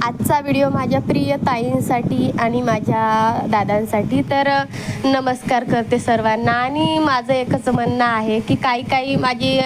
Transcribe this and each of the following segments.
आजचा व्हिडिओ माझ्या प्रिय ताईंसाठी आणि माझ्या दादांसाठी. तर नमस्कार करते सर्वांना. आणि माझं एकच म्हणणं आहे की काही माझे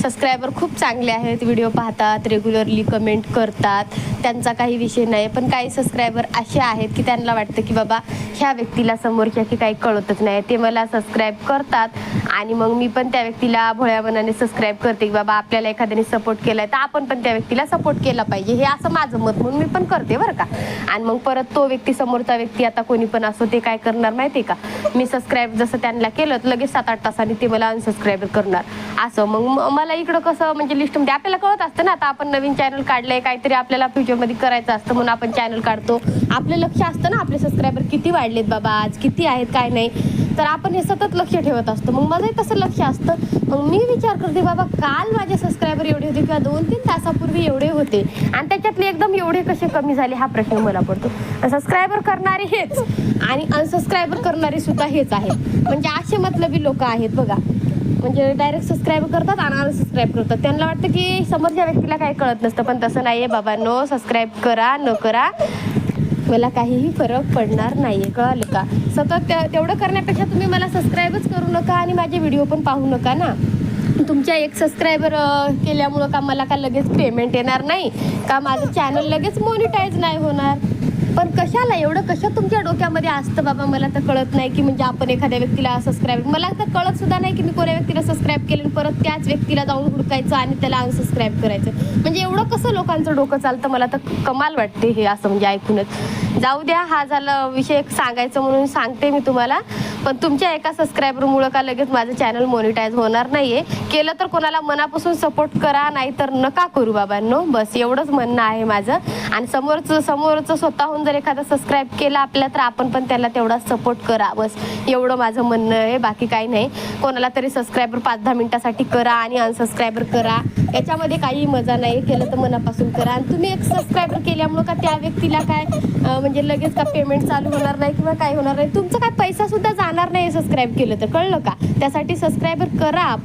सबस्क्रायबर खूप चांगले आहेत, व्हिडिओ पाहतात, रेग्युलरली कमेंट करतात, त्यांचा काही विषय नाही. पण काही सबस्क्रायबर असे आहेत की त्यांना वाटतं की बाबा ह्या व्यक्तीला समोरच्या की काही कळतच नाही, ते मला सबस्क्राईब करतात आणि मग मी पण त्या व्यक्तीला भोळ्या मनाने सबस्क्राईब करते की बाबा आपल्याला एखाद्याने सपोर्ट केलाय तर आपण पण त्या व्यक्तीला सपोर्ट केला पाहिजे, हे असं माझं मत म्हणून मी पण करते बरं का. आणि मग परत तो व्यक्ती, समोरचा व्यक्ती, आता कोणी पण असो, ते काय करणार माहिती का, मी सबस्क्राईब जसं त्यांना केलं लगेच 7-8 तासांनी ते मला अनसबस्क्राईब करणार असं. मग मला इकडं कसं म्हणजे लिस्टमध्ये आपल्याला कळत असतं ना, आता आपण नवीन चॅनल काढलंय, काहीतरी आपल्याला फ्युचरमध्ये करायचं असतं म्हणून आपण चॅनल काढतो, आपलं लक्ष असतं ना आपले सबस्क्रायबर किती वाढलेत बाबा, आज किती आहेत काय नाही, तर आपण हे सतत लक्ष ठेवत असतो. मग माझंही तसं लक्ष असतं. मग मी विचार करते बाबा काल माझे सबस्क्रायबर एवढे होते किंवा 2-3 तासापूर्वी एवढे होते आणि त्याच्यातले एकदम एवढे कसे कमी झाले, हा प्रश्न मला पडतो. सबस्क्रायबर करणारे हेच आणि अनसबस्क्रायबर करणारे सुद्धा हेच आहेत. म्हणजे असे मतलबी लोक आहेत बघा, म्हणजे डायरेक्ट सबस्क्राईब करतात आणि अनसबस्क्राईब करतात. त्यांना वाटतं की समोरच्या व्यक्तीला काही कळत नसतं, पण तसं नाही आहे बाबा. नो, सबस्क्राईब करा न करा मला काहीही फरक पडणार नाही आहे, कळलं का. सतत तेवढं करण्यापेक्षा तुम्ही मला सबस्क्राईबच करू नका आणि माझे व्हिडिओ पण पाहू नका ना. तुमच्या एक सबस्क्रायबर केल्यामुळं का मला का लगेच पेमेंट येणार नाही का, माझं चॅनल लगेच मॉनिटाईज नाही होणार. पण कशाला एवढं, कसं तुमच्या डोक्यामध्ये असतं बाबा, मला तर कळत नाही की म्हणजे आपण एखाद्या व्यक्तीला सबस्क्राईब, मला तर कळत सुद्धा नाही की मी कोण्या व्यक्तीला सबस्क्राईब केलं परत त्याच व्यक्तीला जाऊन हुडकायचं आणि त्याला अनसबस्क्राईब करायचं. म्हणजे एवढं कसं लोकांचं डोकं चालतं, मला तर कमाल वाटते हे असं म्हणजे ऐकूनच. जाऊ द्या, हा झाला विषय सांगायचं म्हणून सांगते मी तुम्हाला. पण तुमच्या एका सबस्क्रायबरमुळं का लगेच माझं चॅनल मॉनिटाईज होणार नाहीये. केलं तर कोणाला मनापासून सपोर्ट करा, नाहीतर नका करू बाबांनो, बस एवढंच म्हणणं आहे माझं. आणि समोरचं स्वतःहून जर एखादा सबस्क्राईब केला आपल्याला तर आपण पण त्याला तेवढा सपोर्ट करा, बस एवढं माझं म्हणणं आहे. बाकी काही नाही. कोणाला तरी सबस्क्रायबर 5-10 मिनिटासाठी करा आणि अनसबस्क्रायबर करा, याच्यामध्ये काही मजा नाही. केलं तर मनापासून करा. आणि तुम्ही एक सबस्क्रायबर केल्यामुळं का त्या व्यक्तीला काय म्हणजे लगेच का पेमेंट चालू होणार नाही किंवा काय होणार नाही, तुमचा काय पैसा सुद्धा जाणार नाही सबस्क्राईब केलं तर, कळलं का. त्यासाठी सबस्क्रायबर करा.